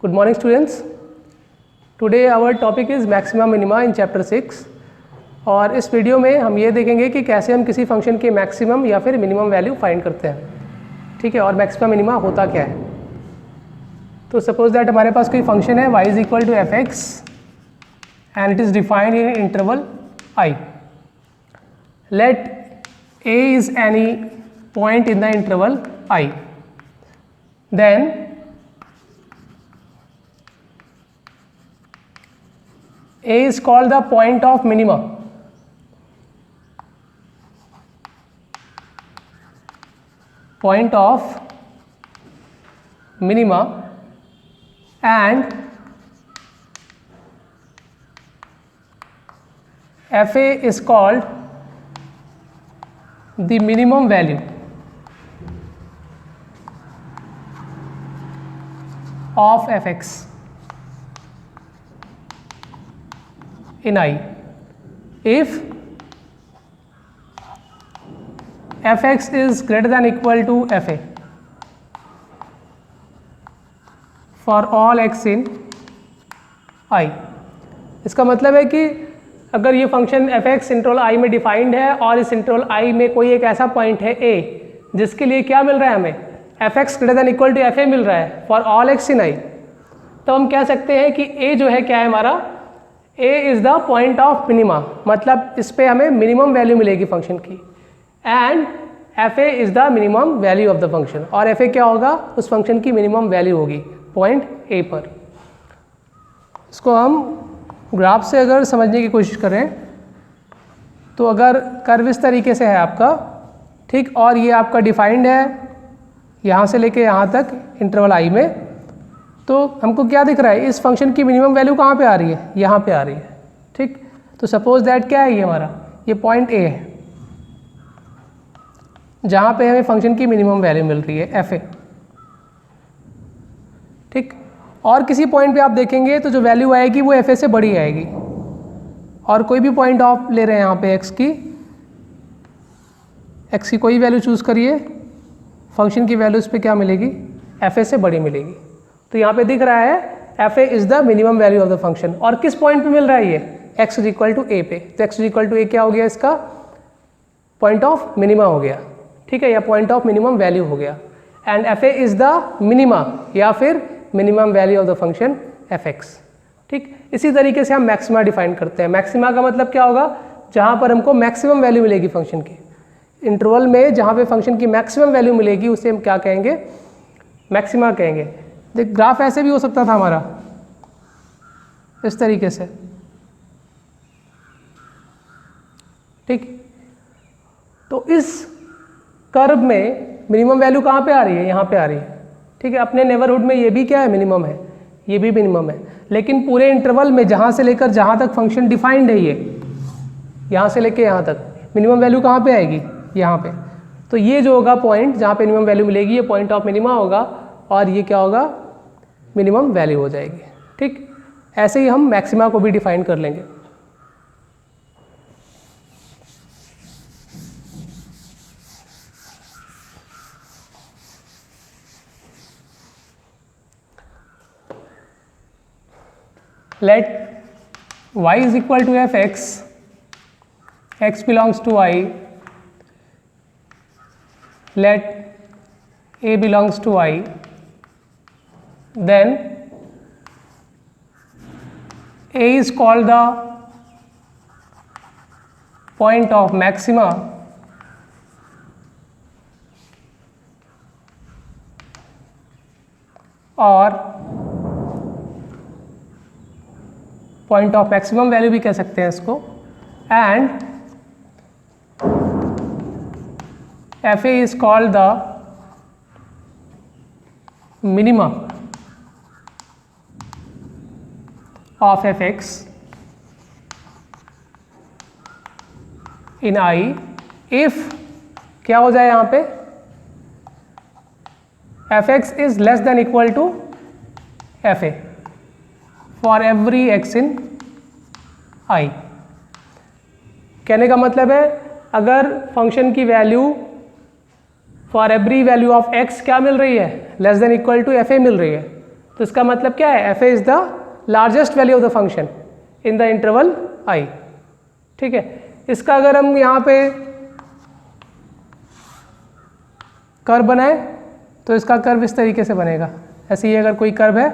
Good morning students. Today our topic is maxima minima in chapter 6 और इस video में हम ये देखेंगे कि कैसे हम किसी फंक्शन के मैक्सिमम या फिर मिनिमम वैल्यू फाइंड करते हैं, ठीक है। और मैक्सिमा मिनिमा होता क्या है। तो सपोज दैट हमारे पास कोई फंक्शन है y is equal to f x and it is defined in interval I. Let a is any point in the interval I. Then A is called the point of minima. Point of minima, and Fa is called the minimum value of fx in I. If fx is greater than equal to fa for all x in I. इसका मतलब है कि अगर ये function fx interval I में defined है और इस इंटरवल I में कोई एक ऐसा पॉइंट है a जिसके लिए क्या मिल रहा है, हमें fx greater than equal to fa मिल रहा है for all x in I, तो हम कह सकते हैं कि a जो है क्या है हमारा, a is the point of minima, मतलब इस पे हमें मिनिमम वैल्यू मिलेगी फंक्शन की, and fa is the minimum value of the function. और fa क्या होगा, उस फंक्शन की मिनिमम वैल्यू होगी पॉइंट a पर। इसको हम ग्राफ से अगर समझने की कोशिश करें तो अगर कर्व इस तरीके से है आपका, ठीक, और ये आपका डिफाइंड है यहाँ से लेके यहाँ तक इंटरवल I में, तो हमको क्या दिख रहा है, इस फंक्शन की मिनिमम वैल्यू कहाँ पे आ रही है, यहाँ पे आ रही है, ठीक। तो सपोज दैट क्या है ये हमारा, ये पॉइंट A है जहाँ पे हमें फंक्शन की मिनिमम वैल्यू मिल रही है fa, ठीक। और किसी पॉइंट पे आप देखेंगे तो जो वैल्यू आएगी वो fa से बड़ी आएगी, और कोई भी पॉइंट आप ले रहे हैं यहाँ पे x की कोई वैल्यू चूज़ करिए, फंक्शन की वैल्यू इस पे क्या मिलेगी, fa से बड़ी मिलेगी। तो यहाँ पे दिख रहा है fa is the minimum value of the function, और किस पॉइंट पे मिल रहा है ये, x is equal to a पे। तो x is equal to a क्या हो गया, इसका पॉइंट ऑफ मिनिमा हो गया, ठीक है, या पॉइंट ऑफ मिनिमम वैल्यू हो गया। And fa is the minima या फिर minimum value of the function fx, ठीक। इसी तरीके से हम मैक्सिमा डिफाइन करते हैं। मैक्सिमा का मतलब क्या होगा, जहाँ पर हमको मैक्सिमम वैल्यू मिलेगी फंक्शन की, इंटरवल में जहाँ पे फंक्शन की मैक्सिमम वैल्यू मिलेगी उसे हम क्या कहेंगे, मैक्सिमा कहेंगे। देख ग्राफ ऐसे भी हो सकता था हमारा, इस तरीके से, ठीक। तो इस कर्व में मिनिमम वैल्यू कहाँ पे आ रही है, यहाँ पे आ रही है, ठीक है। अपने नेबरहुड में ये भी क्या है, मिनिमम है, ये भी मिनिमम है, लेकिन पूरे इंटरवल में जहाँ से लेकर जहाँ तक फंक्शन डिफाइंड है, ये यहाँ से लेकर यहाँ तक मिनिमम वैल्यू कहाँ पे आएगी, यहाँ पे। तो ये जो होगा पॉइंट जहाँ पे मिनिमम वैल्यू मिलेगी, ये पॉइंट ऑफ मिनिमा होगा, और ये क्या होगा, मिनिमम वैल्यू हो जाएगी, ठीक। ऐसे ही हम मैक्सिमा को भी डिफाइन कर लेंगे। Let y is equal to fx, x belongs to I, let a belongs to I, then a is called the point of maxima और पॉइंट ऑफ मैक्सिमम वैल्यू भी कह सकते हैं इसको, and fa is called the minima of fx in I if क्या हो जाए यहाँ पे, fx is less than equal to fa for every x in I। कहने का मतलब है अगर फंक्शन की value for every value of x क्या मिल रही है, less than equal to fa मिल रही है, तो इसका मतलब क्या है, F A is the largest value of the function in the interval I. ठीक है, इसका अगर हम यहाँ पे कर्व बनाए तो इसका कर्व इस तरीके से बनेगा। ऐसे ही अगर कोई कर्व है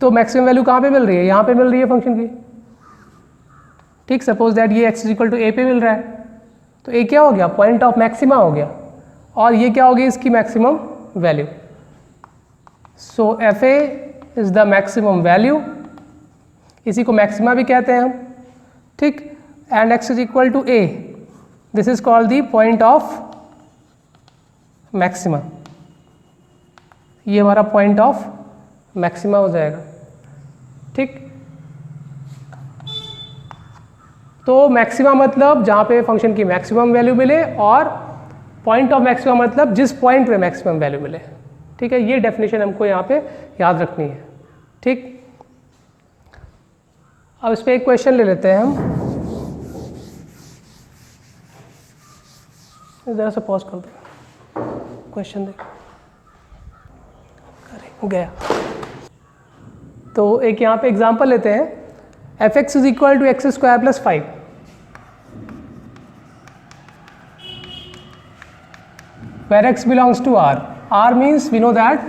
तो मैक्सिमम वैल्यू कहाँ पे मिल रही है, यहाँ पे मिल रही है फंक्शन की। ठीक, सपोज दैट ये x इक्वल टू ए पे मिल रहा है, तो ए क्या हो गया, पॉइंट ऑफ मैक्सिमा हो गया, और ये क्या होगी, इसकी maximum value. So f A is the maximum value, इसी को मैक्सिमा भी कहते हैं हम। ठीक, and x is equal to a, this is called the point of maxima. ये हमारा पॉइंट ऑफ मैक्सिमा हो जाएगा। ठीक, तो मैक्सिमा मतलब जहाँ पे फंक्शन की मैक्सिमम वैल्यू मिले, और पॉइंट ऑफ मैक्सिमा मतलब जिस पॉइंट पे मैक्सिमम वैल्यू मिले। ठीक है, ये डेफिनेशन हमको यहाँ पे याद रखनी है। ठीक, अब इस पर एक क्वेश्चन ले लेते हैं हम। ज़रा सा पॉज कर दो, क्वेश्चन देख। अरे गया। तो एक यहाँ पे एग्जांपल लेते हैं, f x is equal to x square plus 5। where x belongs to r. r means we know that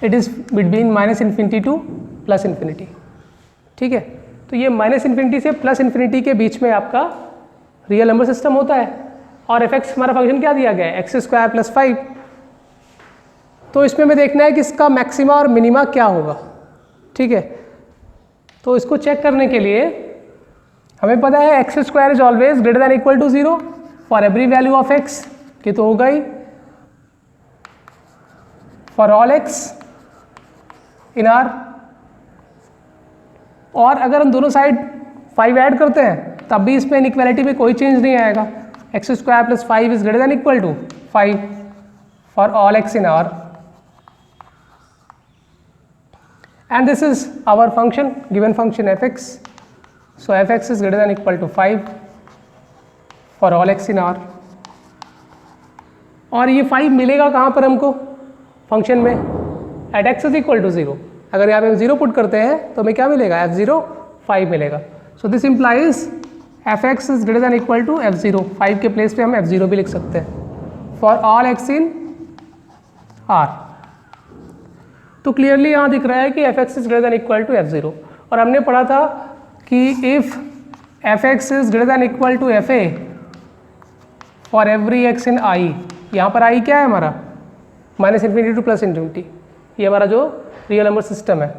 it is between minus infinity to plus infinity. ठीक है, तो ये माइनस इन्फिनिटी से प्लस इन्फिनिटी के बीच में आपका रियल नंबर सिस्टम होता है, और एफ एक्स हमारा फंक्शन क्या दिया गया है, एक्स स्क्वायर प्लस 5। तो इसमें हमें देखना है कि इसका मैक्सिमा और मिनिमा क्या होगा। ठीक है, तो इसको चेक करने के लिए हमें पता है X square is always greater than equal to 0 for every value of X, कि तो होगा ही for all x in R. और अगर हम दोनों साइड 5 ऐड करते हैं तब भी इसमें इनइक्वालिटी में कोई चेंज नहीं आएगा। X square plus 5 is greater than equal to 5 for all x in R, and this is our function, given function fx. So fx is greater than equal to 5 for all x in R. और ये 5 मिलेगा कहाँ पर हमको function में, at x is equal to 0। अगर यहाँ पे हम 0 पुट करते हैं तो हमें क्या मिलेगा, f0 5 मिलेगा। So this implies fx is greater than equal to f0। 5 के प्लेस पे हम f0 भी लिख सकते हैं for all x in R। तो क्लियरली यहाँ दिख रहा है कि F x is greater than equal to f0, और हमने पढ़ा था कि if F x is greater than equal to F A for every X in I. यहाँ पर आई क्या है हमारा, minus infinity to plus infinity, ये हमारा जो रियल नंबर सिस्टम है।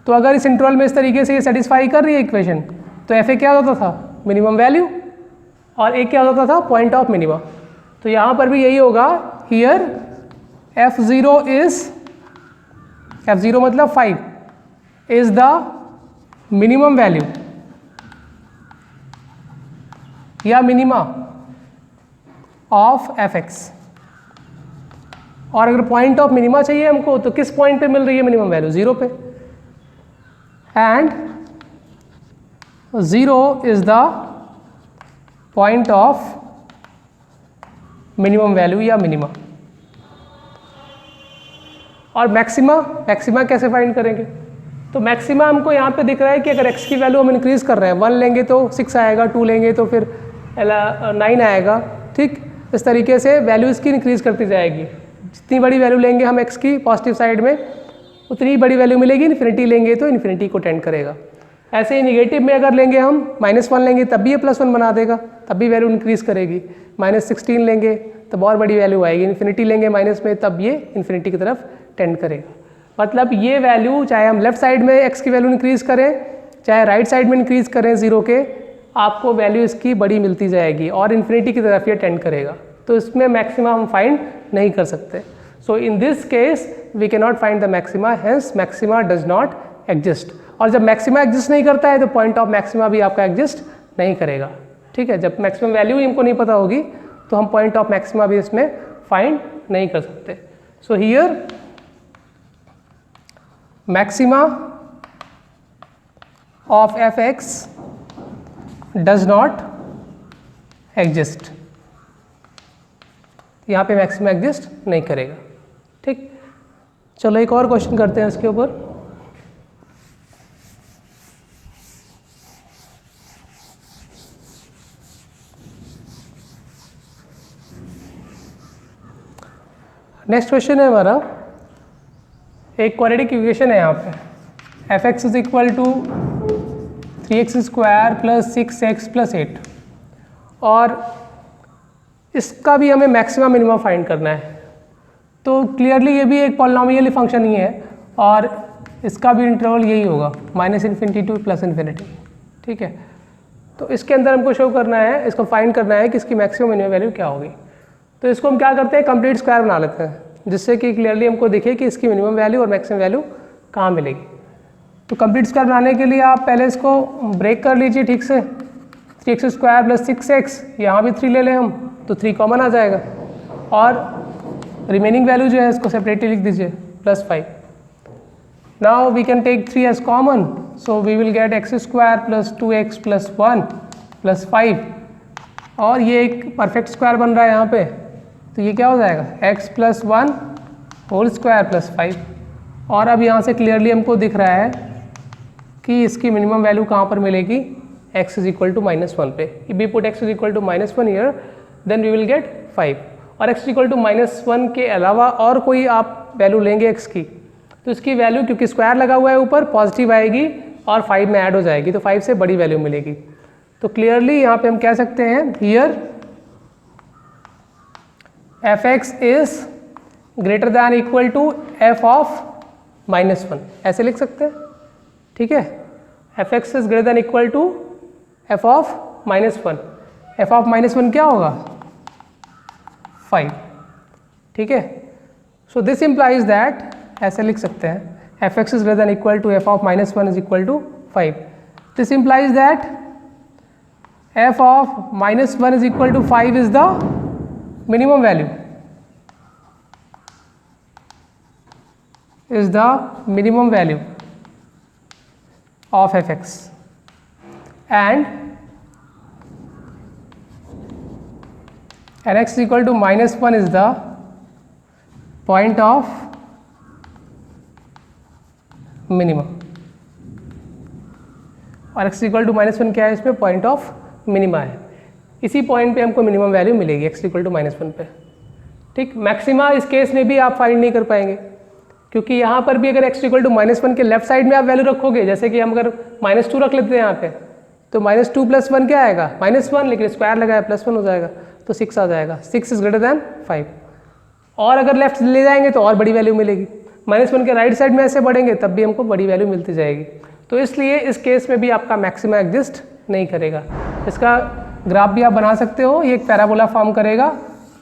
तो अगर इस इंटरवल में इस तरीके से ये सेटिस्फाई कर रही है इक्वेशन, तो एफ ए क्या होता था, मिनिमम वैल्यू, और ए क्या होता था, पॉइंट ऑफ मिनिमा। तो यहाँ पर भी यही होगा, हियर f0 इज, f0 मतलब 5 इज द मिनिमम वैल्यू या मिनिमा ऑफ fx। और अगर पॉइंट ऑफ मिनिमा चाहिए हमको तो किस पॉइंट पे मिल रही है मिनिमम वैल्यू, 0 पे, and 0 is the point of minimum value या मिनिमा। और मैक्सिमा कैसे फाइंड करेंगे, तो मैक्सिमा हमको यहाँ पे दिख रहा है कि अगर x की वैल्यू हम इंक्रीज कर रहे हैं, 1 लेंगे तो 6 आएगा, 2 लेंगे तो फिर 9 आएगा। ठीक, इस तरीके से वैल्यू इसकी इंक्रीज करती जाएगी। जितनी बड़ी वैल्यू लेंगे हम x की पॉजिटिव साइड में, उतनी बड़ी वैल्यू मिलेगी। इन्फिनिटी लेंगे तो इन्फिनिटी को टेंड करेगा। ऐसे ही निगेटिव में अगर लेंगे हम, -1 लेंगे तब भी ये +1 बना देगा, तब भी वैल्यू इंक्रीज करेगी। -16 लेंगे तो बहुत बड़ी वैल्यू आएगी। इन्फिनिटी लेंगे माइनस में, तब ये इन्फिनिटी की तरफ टेंड करेगा। मतलब ये वैल्यू चाहे हम लेफ्ट साइड में x की वैल्यू इंक्रीज करें, चाहे राइट साइड में इंक्रीज करें 0 के, आपको वैल्यू इसकी बड़ी मिलती जाएगी और इन्फिनिटी की तरफ ये टेंड करेगा। तो इसमें मैक्सिमा हम फाइंड नहीं कर सकते। So in this case we can not find the maxima, hence maxima does not exist. और जब मैक्सिमा एग्जिस्ट नहीं करता है तो पॉइंट ऑफ मैक्सिमा भी आपका एग्जिस्ट नहीं करेगा। ठीक है, जब मैक्सिमम वैल्यू ही हमको नहीं पता होगी तो हम पॉइंट ऑफ मैक्सिमा भी इसमें फाइंड नहीं कर सकते। So here maxima of F x does not exist, यहाँ पे मैक्सिमा एग्जिस्ट नहीं करेगा। ठीक, चलो एक और क्वेश्चन करते हैं इसके ऊपर। नेक्स्ट क्वेश्चन है हमारा, एक क्वाड्रेटिक इक्वेशन है यहाँ पे, f x is equal to 3x square plus 6x plus 8, और इसका भी हमें मैक्सिमम मिनिमम फाइंड करना है। तो क्लियरली ये भी एक पॉलिनॉमियल फंक्शन ही है और इसका भी इंटरवल यही होगा -∞ टू +∞। ठीक है, तो इसके अंदर हमको शो करना है, इसको फाइंड करना है कि इसकी मैक्सिमम मिनिमम वैल्यू क्या होगी। तो इसको हम क्या करते हैं, कंप्लीट स्क्वायर बना लेते हैं, जिससे कि क्लियरली हमको दिखे कि इसकी मिनिमम वैल्यू और मैक्सिमम वैल्यू कहाँ मिलेगी। तो कंप्लीट स्क्वायर बनाने के लिए आप पहले इसको ब्रेक कर लीजिए ठीक से। 3x स्क्वायर प्लस 6x, यहाँ भी 3 ले लें हम तो 3 कॉमन आ जाएगा, और रिमेनिंग वैल्यू जो है इसको सेपरेटली लिख दीजिए +5। Now we can take 3 as common, so we will get x square plus 2x plus 1 plus 5, और ये एक परफेक्ट स्क्वायर बन रहा है यहाँ पे, तो ये क्या हो जाएगा x plus 1 whole square plus 5। और अब यहाँ से क्लियरली हमको दिख रहा है कि इसकी मिनिमम वैल्यू कहाँ पर मिलेगी, x इज इक्वल टू -1 पे। If we put x is equal to -1 here, then we will get 5। और x इज इक्वल टू -1 के अलावा और कोई आप वैल्यू लेंगे x की, तो इसकी वैल्यू क्योंकि स्क्वायर लगा हुआ है ऊपर पॉजिटिव आएगी और 5 में ऐड हो जाएगी, तो 5 से बड़ी वैल्यू मिलेगी। तो क्लियरली यहाँ पे हम कह सकते हैं here f x is greater than equal to f of -1, ऐसे लिख सकते हैं। ठीक है, f x is greater than equal to f of -1। F of -1 क्या होगा, 5। ठीक है, सो दिस इम्प्लाइज दैट, ऐसे लिख सकते हैं f x is greater than equal to f of -1 is equal to 5। This implies that f of -1 is equal to 5 is the minimum value, is the minimum value of fx, and x is equal to -1 is the point of minimum, और x equal to -1 क्या है, इसमें point of minima है। इसी point पे हमको minimum value मिलेगी x equal to -1 पे। ठीक, मैक्सिमा इस केस में भी आप फाइंड नहीं कर पाएंगे, क्योंकि यहाँ पर भी अगर x इक्वल टू -1 के लेफ्ट साइड में आप वैल्यू रखोगे, जैसे कि हम अगर -2 रख लेते हैं यहाँ पे, तो -2 + 1 क्या आएगा, -1, लेकिन स्क्वायर लगाया +1 हो जाएगा, तो 6 आ जाएगा। 6 इज ग्रेटर दैन 5। और अगर लेफ्ट ले जाएंगे तो और बड़ी वैल्यू मिलेगी, -1 के राइट साइड में ऐसे बढ़ेंगे तब भी हमको बड़ी वैल्यू मिलती जाएगी। तो इसलिए इस केस में भी आपका मैक्सिमा एग्जिस्ट नहीं करेगा। इसका ग्राफ भी आप बना सकते हो, ये एक पैराबोला फॉर्म करेगा।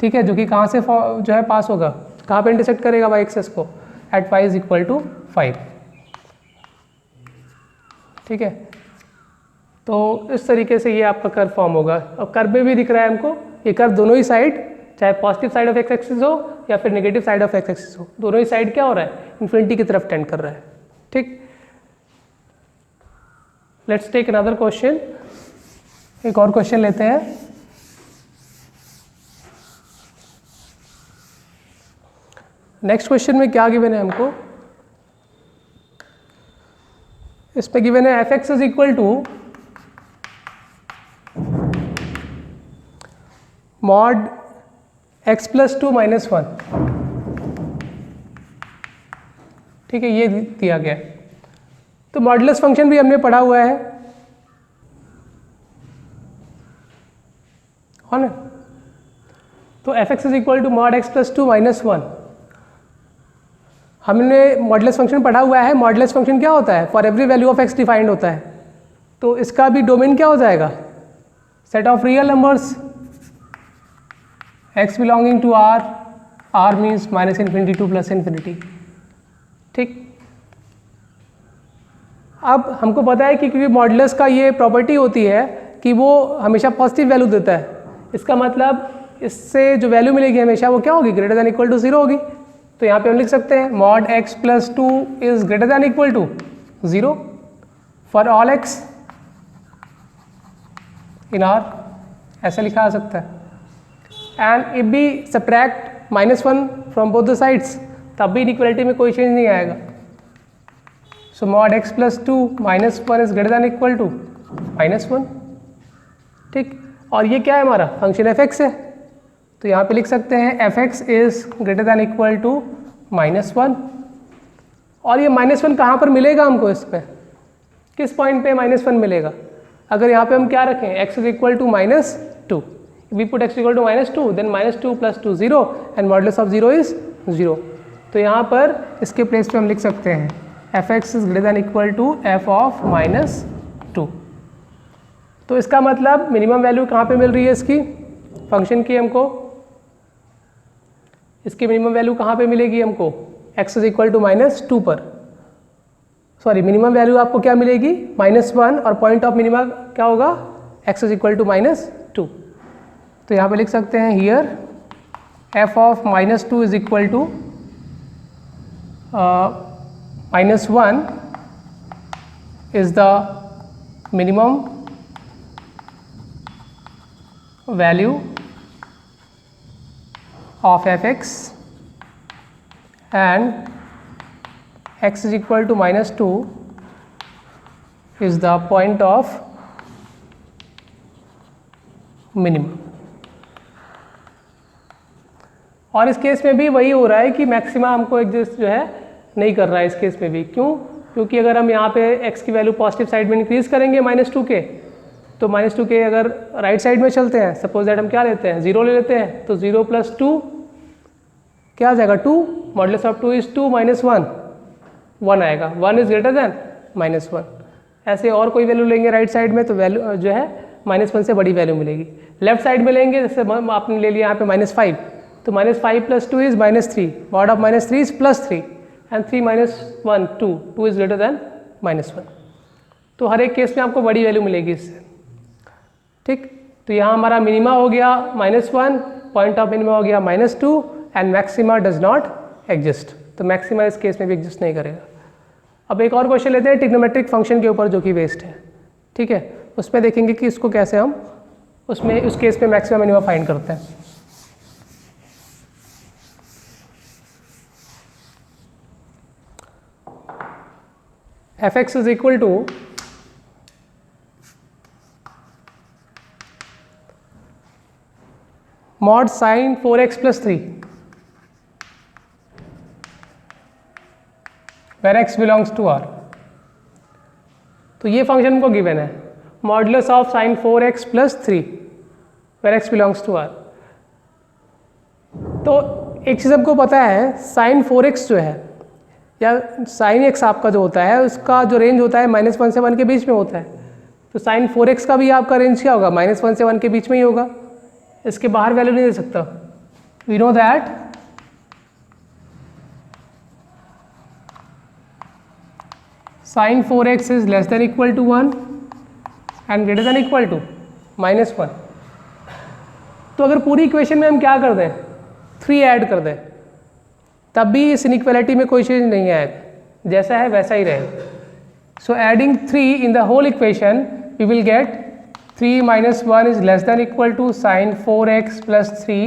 ठीक है, जो कि कहाँ से जो है पास होगा, कहाँ पे इंटरसेक्ट करेगा y एक्सेस को, at y is equal to 5। ठीक है, तो इस तरीके से ये आपका कर्व फॉर्म होगा। और कर्व में भी दिख रहा है हमको, ये कर्व दोनों ही साइड, चाहे positive side of x axis हो या फिर negative side of x axis हो, दोनों ही साइड क्या हो रहा है, इन्फिनिटी की तरफ टेंड कर रहा है। ठीक, लेट्स टेक अनदर क्वेश्चन, एक और क्वेश्चन लेते हैं। नेक्स्ट क्वेश्चन में क्या गिवन है हमको, इस पे गिवन है f x is equal to mod x plus 2 minus 1। ठीक है, ये दिया गया है। तो मॉडुलस फंक्शन भी हमने पढ़ा हुआ है ना। तो f x is equal to mod x plus 2 minus 1, हमने मॉडुलस फंक्शन पढ़ा हुआ है। मॉडुलस फंक्शन क्या होता है, for every value of x defined होता है। तो इसका भी डोमेन क्या हो जाएगा, set of real numbers x belonging to r means -∞ to +∞। ठीक, अब हमको पता है कि क्योंकि मॉडुलस का ये प्रॉपर्टी होती है कि वो हमेशा पॉजिटिव वैल्यू देता है, इसका मतलब इससे जो वैल्यू मिलेगी हमेशा वो क्या होगी, ग्रेटर दैन इक्वल टू 0 होगी। तो यहाँ पे हम लिख सकते हैं mod x plus 2 is greater than equal to 0 for all x in R, ऐसा लिखा जा सकता है। And if we subtract -1 from both the sides, तब भी इनइक्वालिटी में कोई चेंज नहीं आएगा। So mod x plus 2 minus 1 is greater than equal to -1। ठीक, और ये क्या है हमारा फंक्शन f(x) है, तो यहाँ पे लिख सकते हैं f(x) is greater than equal to -1। और ये -1 कहाँ पर मिलेगा हमको, इसमें किस पॉइंट पे -1 मिलेगा? अगर यहाँ पे हम क्या रखें x is equal to -2, we put x equal to -2 then -2 + 2 0 and modulus of 0 is 0। तो यहाँ पर इसके प्लेस पे हम लिख सकते हैं f(x) is greater than equal to f of -2। तो इसका मतलब मिनिमम वैल्यू कहाँ पे मिल रही है इसकी फंक्शन की, हमको इसकी मिनिमम वैल्यू कहाँ पे मिलेगी हमको, x इज इक्वल टू -2 पर। सॉरी, मिनिमम वैल्यू आपको क्या मिलेगी -1 और पॉइंट ऑफ मिनिमा क्या होगा x इज इक्वल टू -2। तो यहाँ पे लिख सकते हैं here f of -2 is equal to -1 is the minimum value of f(x) and x is equal to -2 is the point of minimum। और इस केस में भी वही हो रहा है कि मैक्सिमा हमको एग्जिस्ट जो है नहीं कर रहा है इस केस में भी। क्यों? क्योंकि अगर हम यहाँ पे x की वैल्यू पॉजिटिव साइड में इंक्रीज करेंगे -2 के, तो -2 के अगर राइट साइड में चलते हैं, सपोज दैट हम क्या लेते हैं 0 ले लेते हैं, तो 0 + 2 क्या आ जाएगा 2, मॉडुलस ऑफ 2 इज 2 -1 1 आएगा, 1 इज ग्रेटर दैन -1। ऐसे और कोई वैल्यू लेंगे राइट साइड में तो वैल्यू जो है -1 से बड़ी वैल्यू मिलेगी। लेफ्ट साइड में लेंगे, जैसे आपने ले लिया यहाँ पे -5, तो -5 + 2 is -3, mod of -3 is +3 and 3 - 1 2 is greater then -1। तो हर एक केस में आपको बड़ी वैल्यू मिलेगी इससे। ठीक, तो यहाँ हमारा मिनिमा हो गया -1, पॉइंट ऑफ मिनिमा हो गया -2 and maxima does not exist. तो मैक्सिमा इस केस में भी एग्जिस्ट नहीं करेगा। अब एक और क्वेश्चन लेते हैं ट्रिग्नोमेट्रिक फंक्शन के ऊपर जो कि वेस्ट है। ठीक है, उसमें देखेंगे कि इसको कैसे हम उसमें उस केस में मैक्सिमा मिनिमा फाइंड करते हैं। f(x) is equal to mod sin 4x + 3 where x belongs to R। तो ये फंक्शन हमको गिवन है, modulus of sin 4x + 3 where x belongs to R। तो एक चीज़ हमको पता है, sin 4x जो है या sin x आपका जो होता है उसका जो रेंज होता है -1 से 1 के बीच में होता है। तो sin 4x का भी आपका रेंज क्या होगा, -1 से 1 के बीच में ही होगा, इसके बाहर वैल्यू नहीं दे सकता। We know that sin 4x is less than equal to 1 and greater than equal to -1। तो अगर पूरी इक्वेशन में हम क्या कर दें 3 ऐड कर दें, तब भी इस इनइक्वालिटी में कोई चेंज नहीं आएगा, जैसा है वैसा ही रहेगा। So adding 3 in the whole equation we will get 3 - 1 is less than equal to sin 4x + 3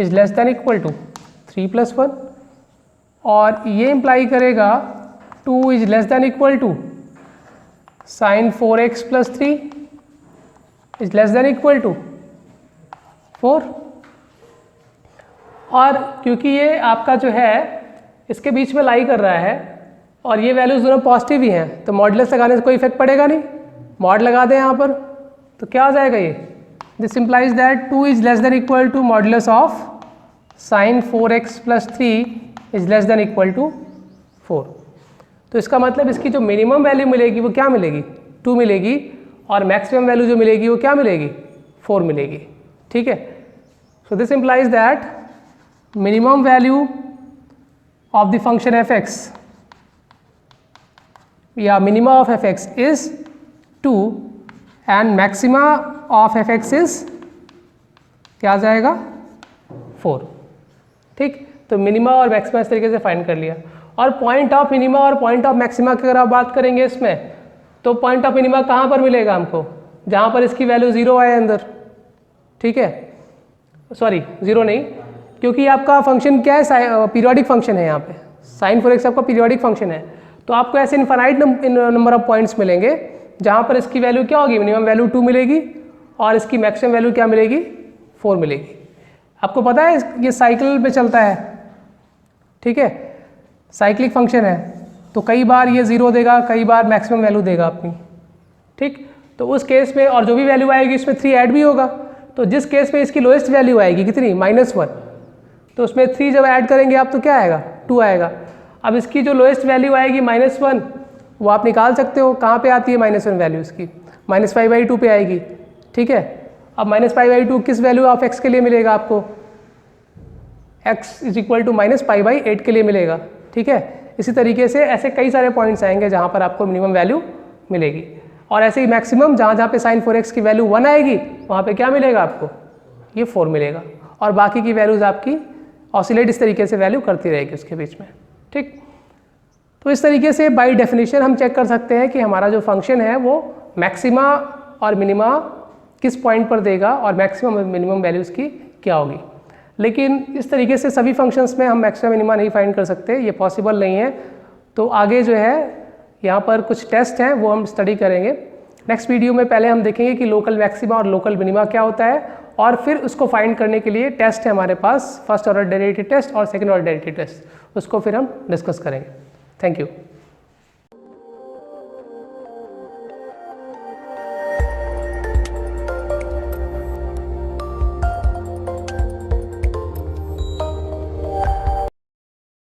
is less than equal to 3 + 1, और ये इम्प्लाई करेगा 2 is less than equal to sin 4x + 3 is less than equal to 4। और क्योंकि ये आपका जो है इसके बीच में लाई कर रहा है और ये वैल्यूज दोनों पॉजिटिव ही हैं, तो मॉडुलस लगाने से कोई इफेक्ट पड़ेगा नहीं। मॉड लगा दें यहाँ पर तो क्या हो जाएगा ये, this implies that 2 is less than equal to modulus of sin 4x + 3 is less than equal to 4। तो इसका मतलब इसकी जो मिनिमम वैल्यू मिलेगी वो क्या मिलेगी 2 मिलेगी, और मैक्सिमम वैल्यू जो मिलेगी वो क्या मिलेगी 4 मिलेगी। ठीक है, सो this implies that minimum value of the function f(x) या minima of f(x) is 2 and maxima of f(x) is क्या आ जाएगा 4। ठीक, तो मिनिमा और मैक्सिमा इस तरीके से फाइंड कर लिया। और पॉइंट ऑफ मिनिमा और पॉइंट ऑफ मैक्सिमा की अगर आप बात करेंगे इसमें, तो पॉइंट ऑफ मिनिमा कहाँ पर मिलेगा हमको, जहाँ पर इसकी वैल्यू 0 आए अंदर। ठीक है, सॉरी 0 नहीं, क्योंकि आपका फंक्शन क्या है, पीरियोडिक फंक्शन है यहाँ पे, sin 4x आपका पीरियोडिक फंक्शन है, तो आपको ऐसे इनफाइनाइट नंबर ऑफ पॉइंट्स मिलेंगे जहाँ पर इसकी वैल्यू क्या होगी, मिनिमम वैल्यू 2 मिलेगी और इसकी मैक्सिमम वैल्यू क्या मिलेगी, 4 मिलेगी। आपको पता है ये साइकिल पे चलता है, ठीक है, साइक्लिक फंक्शन है, तो कई बार ये 0 देगा, कई बार मैक्सिमम वैल्यू देगा अपनी, ठीक। तो उस केस में और जो भी वैल्यू आएगी इसमें 3 ऐड भी होगा, तो जिस केस में इसकी लोएस्ट वैल्यू आएगी कितनी, -1, तो उसमें 3 जब ऐड करेंगे आप तो क्या आएगा, 2 आएगा। अब इसकी जो लोएस्ट वैल्यू आएगी -1, वो आप निकाल सकते हो, कहाँ पे आती है -1 वैल्यू इसकी, -5/2 पे आएगी, ठीक है। अब -5/2 किस वैल्यू ऑफ x के लिए मिलेगा आपको, x = -π/8 के लिए मिलेगा, ठीक है। इसी तरीके से ऐसे कई सारे पॉइंट्स आएंगे जहाँ पर आपको मिनिमम वैल्यू मिलेगी, और ऐसे ही मैक्सिमम जहाँ जहाँ पे sin 4x की वैल्यू 1 आएगी वहाँ पे क्या मिलेगा आपको, ये 4 मिलेगा, और बाकी की वैल्यूज़ आपकी ऑसिलेट इस तरीके से वैल्यू करती रहेगी उसके बीच में, ठीक। तो इस तरीके से बाय डेफिनेशन हम चेक कर सकते हैं कि हमारा जो फंक्शन है वो मैक्सिमा और मिनिमा किस पॉइंट पर देगा और मैक्सिमम और मिनिमम वैल्यूज़ की क्या होगी। लेकिन इस तरीके से सभी फंक्शंस में हम मैक्सिमम मिनिमा नहीं फाइंड कर सकते, ये पॉसिबल नहीं है। तो आगे जो है यहाँ पर कुछ टेस्ट हैं वो हम स्टडी करेंगे। नेक्स्ट वीडियो में पहले हम देखेंगे कि लोकल मैक्सिमा और लोकल मिनिमा क्या होता है, और फिर उसको फाइंड करने के लिए टेस्ट है हमारे पास, फर्स्ट ऑर्डर डेरिवेटिव टेस्ट और सेकंड ऑर्डर डेरिवेटिव टेस्ट, उसको फिर हम डिस्कस करेंगे। Thank you.